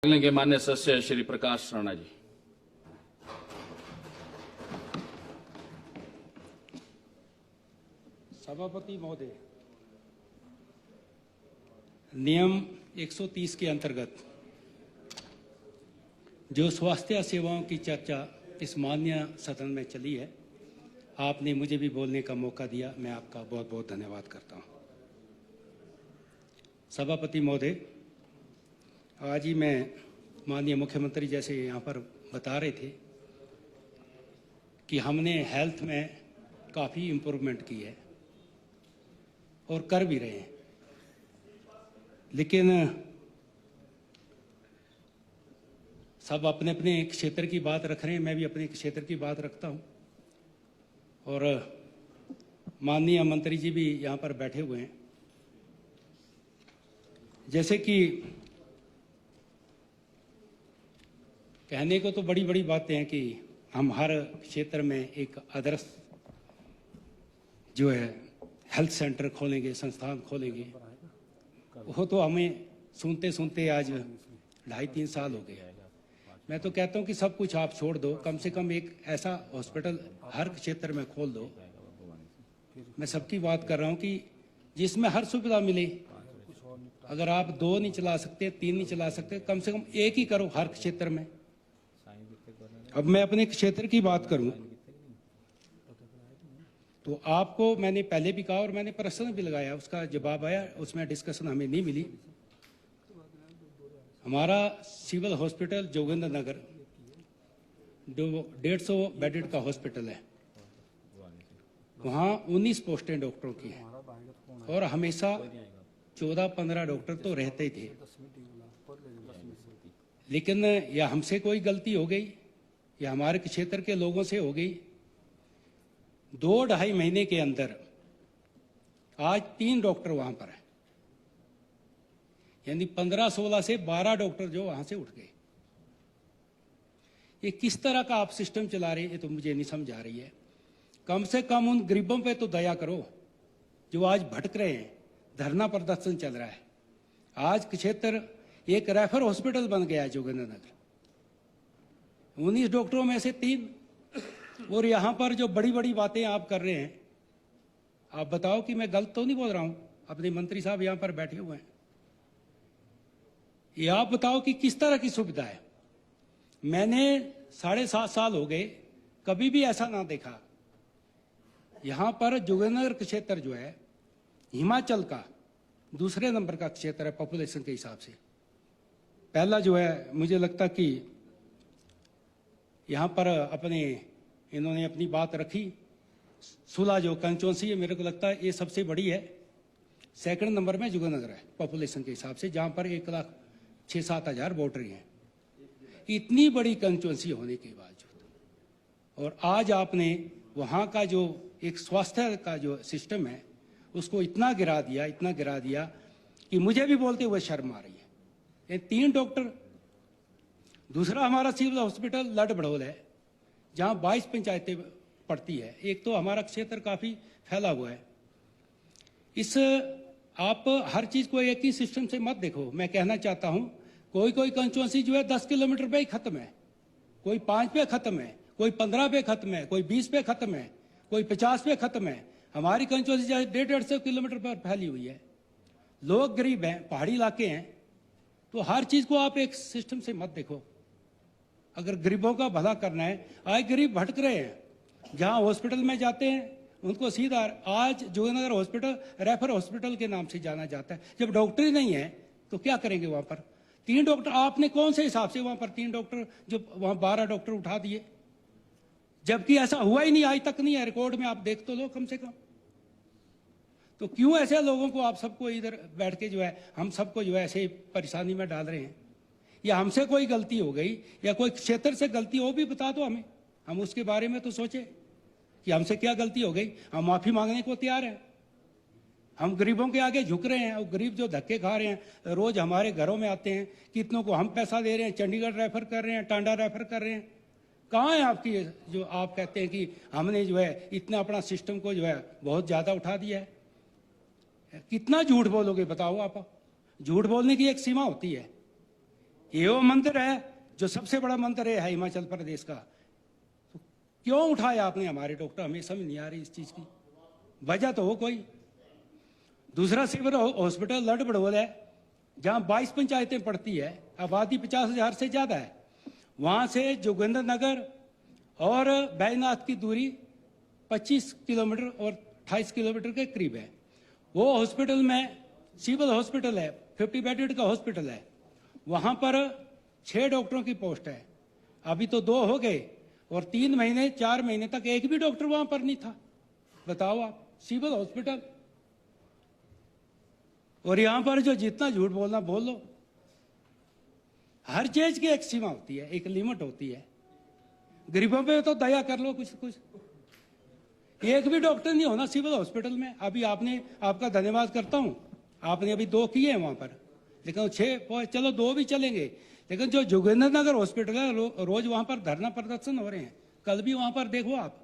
लेंगे मान्य सदस्य श्री प्रकाश राणा जी। सभापति महोदय, नियम 130 के अंतर्गत जो स्वास्थ्य सेवाओं की चर्चा इस माननीय सदन में चली है, आपने मुझे भी बोलने का मौका दिया, मैं आपका बहुत बहुत धन्यवाद करता हूं। सभापति महोदय, आज ही मैं माननीय मुख्यमंत्री जैसे यहाँ पर बता रहे थे कि हमने हेल्थ में काफ़ी इम्प्रूवमेंट की है और कर भी रहे हैं, लेकिन सब अपने अपने क्षेत्र की बात रख रहे हैं, मैं भी अपने क्षेत्र की बात रखता हूं। और माननीय मंत्री जी भी यहाँ पर बैठे हुए हैं। जैसे कि कहने को तो बड़ी बड़ी बातें हैं कि हम हर क्षेत्र में एक आदर्श जो है हेल्थ सेंटर खोलेंगे, संस्थान खोलेंगे। वो तो हमें सुनते सुनते आज 2.5-3 साल हो गए। मैं तो कहता हूं कि सब कुछ आप छोड़ दो, कम से कम एक ऐसा हॉस्पिटल हर क्षेत्र में खोल दो। मैं सबकी बात कर रहा हूं कि जिसमें हर सुविधा मिले। अगर आप 2 नहीं चला सकते, 3 नहीं चला सकते, कम से कम एक ही करो हर क्षेत्र में। अब मैं अपने क्षेत्र की बात करूं तो आपको मैंने पहले भी कहा और मैंने प्रश्न भी लगाया, उसका जवाब आया, उसमें डिस्कशन हमें नहीं मिली। हमारा सिविल हॉस्पिटल जोगिंद्र नगर जो 150 बेडेड का हॉस्पिटल है, वहाँ 19 पोस्टें डॉक्टरों की हैं और हमेशा 14-15 डॉक्टर तो रहते ही थे। लेकिन या हमसे कोई गलती हो गई या हमारे क्षेत्र के लोगों से हो गई। 2-2.5 महीने के अंदर आज 3 डॉक्टर वहां पर है, यानी 15-16 से 12 डॉक्टर जो वहां से उठ गए। ये किस तरह का आप सिस्टम चला रहे हैं, ये तो मुझे नहीं समझ आ रही है। कम से कम उन गरीबों पे तो दया करो जो आज भटक रहे हैं, धरना प्रदर्शन चल रहा है। आज क्षेत्र एक रेफर हॉस्पिटल बन गया है जोगिंद्र नगर, 19 डॉक्टरों में से 3। और यहां पर जो बड़ी बड़ी बातें आप कर रहे हैं, आप बताओ कि मैं गलत तो नहीं बोल रहा हूं। अपने मंत्री साहब यहां पर बैठे हुए हैं, ये आप बताओ कि किस तरह की सुविधा है। मैंने 7.5 साल हो गए, कभी भी ऐसा ना देखा। यहां पर जोगिंद्र नगर क्षेत्र जो है हिमाचल का दूसरे नंबर का क्षेत्र है पॉपुलेशन के हिसाब से। पहला जो है, मुझे लगता कि यहाँ पर इन्होंने अपनी बात रखी, सुला जो कंस्टिट्यूंसी है, मेरे को लगता है ये सबसे बड़ी है। सेकंड नंबर में जोगिंद्र नगर है पॉपुलेशन के हिसाब से, जहाँ पर 1,06,000-7 हज़ार वोटर हैं। इतनी बड़ी कंस्टिट्यूंसी होने के बावजूद और आज आपने वहाँ का जो एक स्वास्थ्य का जो सिस्टम है उसको इतना गिरा दिया कि मुझे भी बोलते हुए शर्म आ रही है। ये 3 डॉक्टर। दूसरा हमारा सिविल हॉस्पिटल लड़ बड़ोल है, जहां 22 पंचायतें पड़ती है। एक तो हमारा क्षेत्र काफी फैला हुआ है। आप हर चीज को एक ही सिस्टम से मत देखो। मैं कहना चाहता हूं, कोई कंस्टिट्यूंसी जो है 10 किलोमीटर पे ही खत्म है, कोई 5 पे खत्म है, कोई 15 पे खत्म है, कोई 20 पे खत्म है, कोई 50 पे खत्म है। हमारी कंस्टिट्यूंसी 150 किलोमीटर पर फैली हुई है। लोग गरीब हैं, पहाड़ी इलाके हैं, तो हर चीज को आप एक सिस्टम से मत देखो। अगर गरीबों का भला करना है, आज गरीब भटक रहे हैं, जहां हॉस्पिटल में जाते हैं उनको सीधा आज जोगिंद्र नगर हॉस्पिटल रेफर हॉस्पिटल के नाम से जाना जाता है। जब डॉक्टर ही नहीं है तो क्या करेंगे वहां पर? 3 डॉक्टर आपने कौन से हिसाब से वहां पर 3 डॉक्टर, जो वहां 12 डॉक्टर उठा दिए, जबकि ऐसा हुआ ही नहीं, आज तक नहीं है। रिकॉर्ड में आप देख तो लो कम से कम। तो क्यों ऐसे लोगों को आप सबको इधर बैठ के जो है हम सबको जो है ऐसे परेशानी में डाल रहे हैं? या हमसे कोई गलती हो गई या कोई क्षेत्र से गलती हो भी बता दो हमें, हम उसके बारे में तो सोचे कि हमसे क्या गलती हो गई। हम माफी मांगने को तैयार हैं। हम गरीबों के आगे झुक रहे हैं और गरीब जो धक्के खा रहे हैं, रोज हमारे घरों में आते हैं, कितनों को हम पैसा दे रहे हैं, चंडीगढ़ रेफर कर रहे हैं, टांडा रेफर कर रहे हैं। कहाँ है आपकी जो आप कहते हैं कि हमने जो है इतना अपना सिस्टम को जो है बहुत ज्यादा उठा दिया है? कितना झूठ बोलोगे बताओ आप? झूठ बोलने की एक सीमा होती है। ये वो मंदिर है जो सबसे बड़ा मंदिर है हिमाचल प्रदेश का, तो क्यों उठाया आपने हमारे डॉक्टर? हमें समझ नहीं आ रही इस चीज की, वजह तो हो कोई। दूसरा सिविल हॉस्पिटल लड़ बड़ोल है, जहां 22 पंचायतें पड़ती है, आबादी 50,000 से ज्यादा है। वहां से जोगिंद्र नगर और बैजनाथ की दूरी 25 किलोमीटर और 28 किलोमीटर के करीब है। वो हॉस्पिटल में सिविल हॉस्पिटल है, 50 बेडेड का हॉस्पिटल है, वहां पर 6 डॉक्टरों की पोस्ट है। अभी तो 2 हो गए और 3 महीने 4 महीने तक एक भी डॉक्टर वहां पर नहीं था। बताओ आप, सिविल हॉस्पिटल। और यहां पर जो जितना झूठ बोलना बोल लो। हर चीज की एक सीमा होती है, एक लिमिट होती है। गरीबों पे तो दया कर लो कुछ कुछ। एक भी डॉक्टर नहीं होना सिविल हॉस्पिटल में। अभी आपने, आपका धन्यवाद करता हूं, आपने अभी 2 किए हैं वहां पर, लेकिन 6, चलो 2 भी चलेंगे। लेकिन जो जोगिंद्र नगर हॉस्पिटल है, रोज वहां पर धरना प्रदर्शन हो रहे हैं। कल भी वहां पर देखो आप,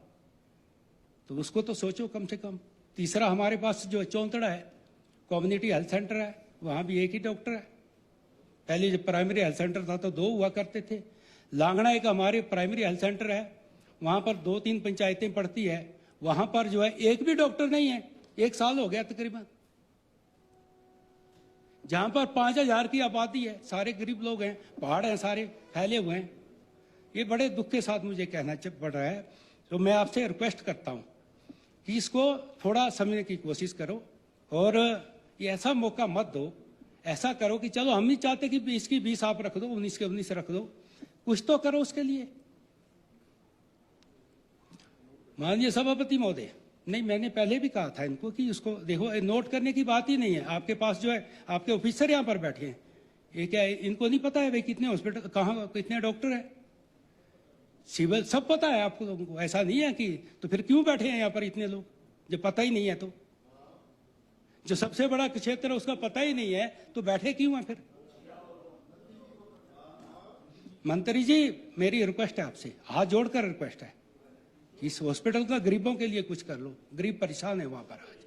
तो उसको तो सोचो कम से कम। तीसरा हमारे पास जो चौंतड़ा है, कम्युनिटी हेल्थ सेंटर है, वहां भी एक ही डॉक्टर है। पहले जब प्राइमरी हेल्थ सेंटर था तो 2 हुआ करते थे। लांगड़ा एक हमारे प्राइमरी हेल्थ सेंटर है, वहां पर 2-3 पंचायतें पड़ती है, वहां पर जो है एक भी डॉक्टर नहीं है। 1 साल हो गया तकरीबन। जहां पर 5,000 की आबादी है, सारे गरीब लोग हैं, पहाड़ हैं, सारे फैले हुए हैं। ये बड़े दुख के साथ मुझे कहना पड़ रहा है। तो मैं आपसे रिक्वेस्ट करता हूं कि इसको थोड़ा समझने की कोशिश करो और ये ऐसा मौका मत दो। ऐसा करो कि चलो हम नहीं चाहते कि 20 की 20 आप रख दो, 19 के 19 रख दो, कुछ तो करो उसके लिए। माननीय सभापति महोदय, नहीं, मैंने पहले भी कहा था इनको कि उसको देखो, नोट करने की बात ही नहीं है। आपके पास जो है आपके ऑफिसर यहाँ पर बैठे हैं, ये क्या है, इनको नहीं पता है भाई कितने हॉस्पिटल, कहाँ कितने डॉक्टर हैं? सिविल सब पता है आपको लोगों को, ऐसा नहीं है कि, तो फिर क्यों बैठे हैं यहाँ पर इतने लोग जब पता ही नहीं है? तो जो सबसे बड़ा क्षेत्र है उसका पता ही नहीं है तो बैठे क्यों हैं फिर? मंत्री जी, मेरी रिक्वेस्ट है आपसे, हाथ जोड़कर रिक्वेस्ट है, इस हॉस्पिटल का गरीबों के लिए कुछ कर लो। गरीब परेशान है वहां पर आज।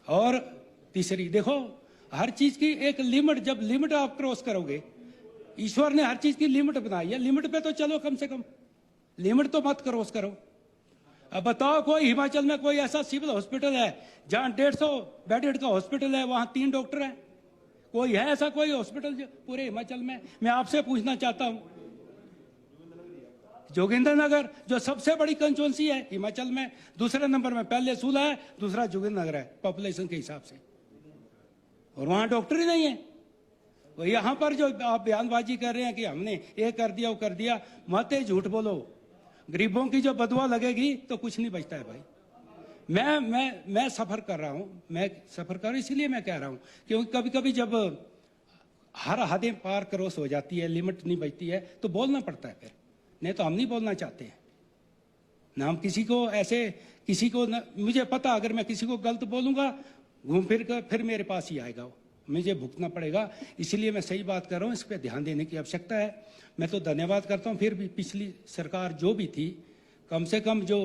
और तीसरी, देखो, हर चीज की एक लिमिट, जब लिमिट आप क्रॉस करोगे, ईश्वर ने हर चीज की लिमिट बनाई है, लिमिट पे तो चलो कम से कम, लिमिट तो मत क्रॉस करो। अब बताओ, कोई हिमाचल में कोई ऐसा सिविल हॉस्पिटल है जहां 150 बेडेड का हॉस्पिटल है, वहां 3 डॉक्टर हैं? कोई है ऐसा कोई हॉस्पिटल जो पूरे हिमाचल में? मैं आपसे पूछना चाहता हूं। जोगिंद्र नगर जो सबसे बड़ी कंस्टिट्यूंसी है हिमाचल में, दूसरे नंबर में पहले सूला है, दूसरा जोगिंद्र नगर है पॉपुलेशन के हिसाब से, और वहां डॉक्टर ही नहीं है। तो यहां पर जो आप बयानबाजी कर रहे हैं कि हमने ये कर दिया वो कर दिया, मत झूठ बोलो। गरीबों की जो बदुआ लगेगी तो कुछ नहीं बचता है भाई। मैं सफर कर रहा हूं, मैं सफर कर, इसलिए मैं कह रहा हूं क्योंकि कभी कभी जब हर हदें पार क्रॉस हो जाती है, लिमिट नहीं बचती है, तो बोलना पड़ता है फिर, नहीं तो हम नहीं बोलना चाहते हैं ना। हम किसी को ऐसे, किसी को न, मुझे पता अगर मैं किसी को गलत बोलूंगा, घूम फिर कर फिर मेरे पास ही आएगा, मुझे भुगतना पड़ेगा। इसलिए मैं सही बात कर रहा हूं, इस पर ध्यान देने की आवश्यकता है। मैं तो धन्यवाद करता हूं। फिर भी पिछली सरकार जो भी थी, कम से कम जो,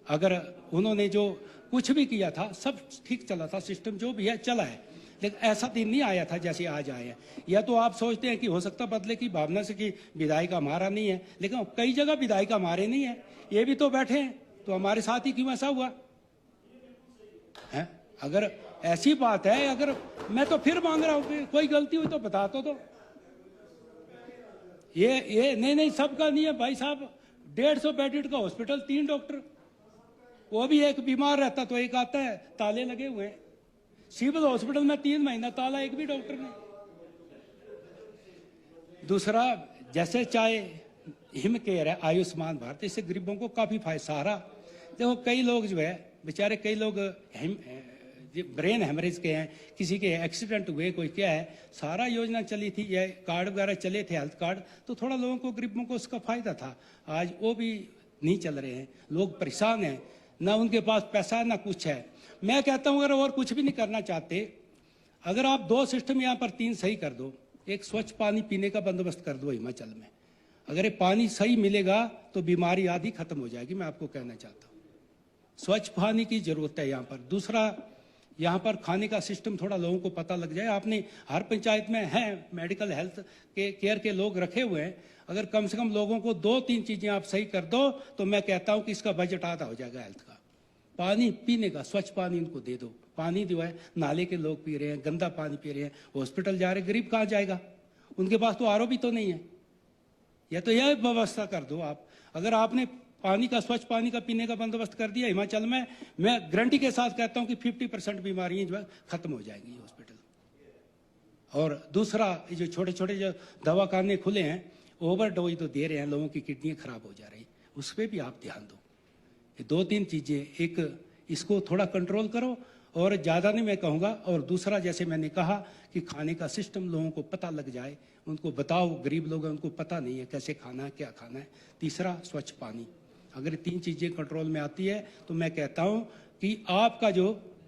अगर उन्होंने जो कुछ भी किया था सब ठीक चला था, सिस्टम जो भी है चला है, लेकिन ऐसा दिन नहीं आया था जैसे आज आया है। या तो आप सोचते हैं कि हो सकता बदले की भावना से कि विधायक हमारा नहीं है, लेकिन कई जगह विधायक हमारे नहीं है, ये भी तो बैठे हैं, तो हमारे साथ ही क्यों ऐसा हुआ है? अगर ऐसी बात है, अगर मैं तो फिर मांग रहा हूं, कोई गलती हुई तो बता तो। ये नहीं, सबका नहीं है भाई साहब। 150 बेडेड का हॉस्पिटल, 3 डॉक्टर, वो भी एक बीमार रहता तो एक आता है, ताले लगे हुए हैं। सिविल हॉस्पिटल में 3 महीना ताला, एक भी डॉक्टर नहीं। दूसरा, जैसे चाहे हिम केयर है, आयुष्मान भारत, इससे गरीबों को काफी फायदा सहारा। देखो, कई लोग जो है बेचारे, कई लोग ब्रेन हेमरेज के हैं, किसी के एक्सीडेंट हुए, कोई क्या है, सारा योजना चली थी, ये कार्ड वगैरह चले थे, हेल्थ कार्ड, तो थोड़ा लोगों को, गरीबों को उसका फायदा था। आज वो भी नहीं चल रहे हैं, लोग परेशान हैं, ना उनके पास पैसा है ना कुछ है। मैं कहता हूं, अगर और कुछ भी नहीं करना चाहते, अगर आप 2 सिस्टम यहाँ पर 3 सही कर दो, एक स्वच्छ पानी पीने का बंदोबस्त कर दो हिमाचल में, अगर ये पानी सही मिलेगा तो बीमारी आधी खत्म हो जाएगी। मैं आपको कहना चाहता हूँ, स्वच्छ पानी की जरूरत है यहाँ पर। दूसरा, यहाँ पर खाने का सिस्टम थोड़ा लोगों को पता लग जाए। आपने हर पंचायत में है मेडिकल हेल्थ के केयर के लोग रखे हुए हैं, अगर कम से कम लोगों को 2-3 चीजें आप सही कर दो तो मैं कहता हूं कि इसका बजट आधा हो जाएगा हेल्थ का। पानी पीने का स्वच्छ पानी उनको दे दो। पानी जो है नाले के लोग पी रहे हैं, गंदा पानी पी रहे हैं, हॉस्पिटल जा रहे हैं, गरीब कहाँ जाएगा? उनके पास तो आरओ भी तो नहीं है। या तो यह व्यवस्था कर दो आप। अगर आपने पानी का स्वच्छ पानी का पीने का बंदोबस्त कर दिया हिमाचल में, मैं गारंटी के साथ कहता हूं कि 50% बीमारियां जो है खत्म हो जाएंगी हॉस्पिटल। और दूसरा, ये जो छोटे छोटे जो दवाखाने खुले हैं, ओवरडोज तो दे रहे हैं, लोगों की किडनियां खराब हो जा रही, उस पर भी आप ध्यान दो। ये 2-3 चीजें, एक इसको थोड़ा कंट्रोल करो और ज्यादा नहीं मैं कहूँगा। और दूसरा, जैसे मैंने कहा कि खाने का सिस्टम लोगों को पता लग जाए, उनको बताओ, गरीब लोग हैं उनको पता नहीं है कैसे खाना है, क्या खाना है। तीसरा, स्वच्छ पानी। अगर ये 3 चीजें कंट्रोल में आती है तो मैं कहता हूं कि आपका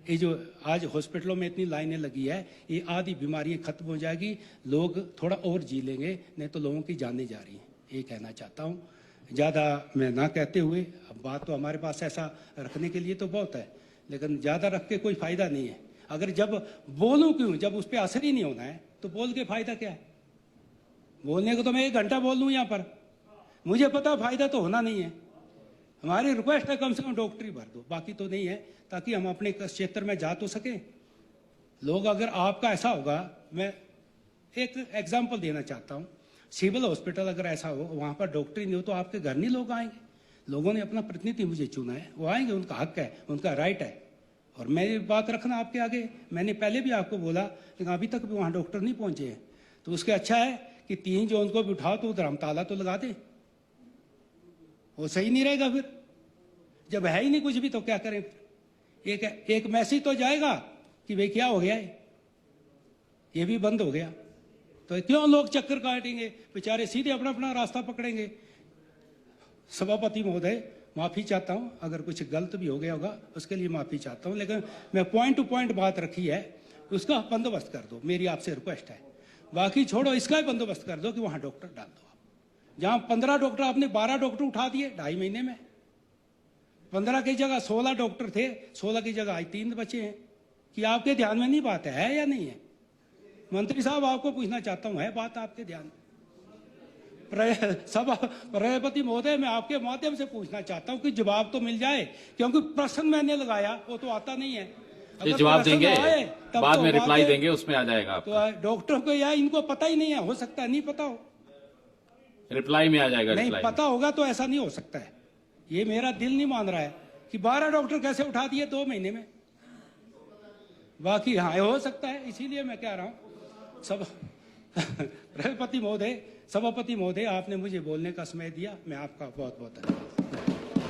ये जो आज हॉस्पिटलों में इतनी लाइनें लगी है, ये आधी बीमारियां खत्म हो जाएगी, लोग थोड़ा और जी लेंगे, नहीं तो लोगों की जानें जा रही हैं। ये कहना चाहता हूं। ज़्यादा मैं ना कहते हुए, अब बात तो हमारे पास ऐसा रखने के लिए तो बहुत है, लेकिन ज़्यादा रख के कोई फ़ायदा नहीं है। अगर जब बोलूं क्यों, जब उस पर असर ही नहीं होना है तो बोल के फ़ायदा क्या है? बोलने को तो मैं 1 घंटा बोल लूँ यहाँ पर, मुझे पता फ़ायदा तो होना नहीं है। हमारी रिक्वेस्ट है कम से कम डॉक्टरी भर दो, बाकी तो नहीं है, ताकि हम अपने क्षेत्र में जा तो सके लोग। अगर आपका ऐसा होगा, मैं एक एग्जाम्पल देना चाहता हूँ, सिविल हॉस्पिटल अगर ऐसा हो, वहाँ पर डॉक्टरी नहीं हो तो आपके घर नहीं लोग आएंगे। लोगों ने अपना प्रतिनिधि मुझे चुना है, वो आएंगे, उनका हक है, उनका राइट है। और मेरी बात रखना आपके आगे, मैंने पहले भी आपको बोला, लेकिन अभी तक भी वहाँ डॉक्टर नहीं पहुंचे हैं। तो उसके अच्छा है कि 3 जो उनको भी उठाओ तो उधर हम ताला तो लगा दें, वो सही नहीं रहेगा। फिर जब है ही नहीं कुछ भी तो क्या करें? एक मैसेज तो जाएगा कि भाई क्या हो गया है, ये भी बंद हो गया, तो क्यों लोग चक्कर काटेंगे? बेचारे सीधे अपना अपना रास्ता पकड़ेंगे। सभापति महोदय, माफी चाहता हूं अगर कुछ गलत भी हो गया होगा, उसके लिए माफी चाहता हूं, लेकिन मैं पॉइंट टू पॉइंट बात रखी है, उसका बंदोबस्त कर दो, मेरी आपसे रिक्वेस्ट है। बाकी छोड़ो, इसका भी बंदोबस्त कर दो कि वहां डॉक्टर डाल दो। जहां 15 डॉक्टर, आपने 12 डॉक्टर उठा दिए 2.5 महीने में। 15 की जगह 16 डॉक्टर थे, 16 की जगह आज 3 बचे हैं। कि आपके ध्यान में नहीं बात है या नहीं है? मंत्री साहब, आपको पूछना चाहता हूं, है बात आपके ध्यान में? सभापति महोदय, मैं आपके माध्यम से पूछना चाहता हूं कि जवाब तो मिल जाए, क्योंकि प्रश्न मैंने लगाया वो तो आता नहीं है। जवाब देंगे, बाद में रिप्लाई देंगे, उसमें आ जाएगा। तो डॉक्टरों को या इनको पता ही नहीं है, हो सकता है नहीं पता हो, रिप्लाई में आ जाएगा। नहीं पता होगा तो ऐसा नहीं हो सकता है। ये मेरा दिल नहीं मान रहा है कि 12 डॉक्टर कैसे उठा दिए 2 महीने में। बाकी हाँ, हो सकता है, इसीलिए मैं कह रहा हूं। सभापति महोदय, आपने मुझे बोलने का समय दिया, मैं आपका बहुत बहुत धन्यवाद।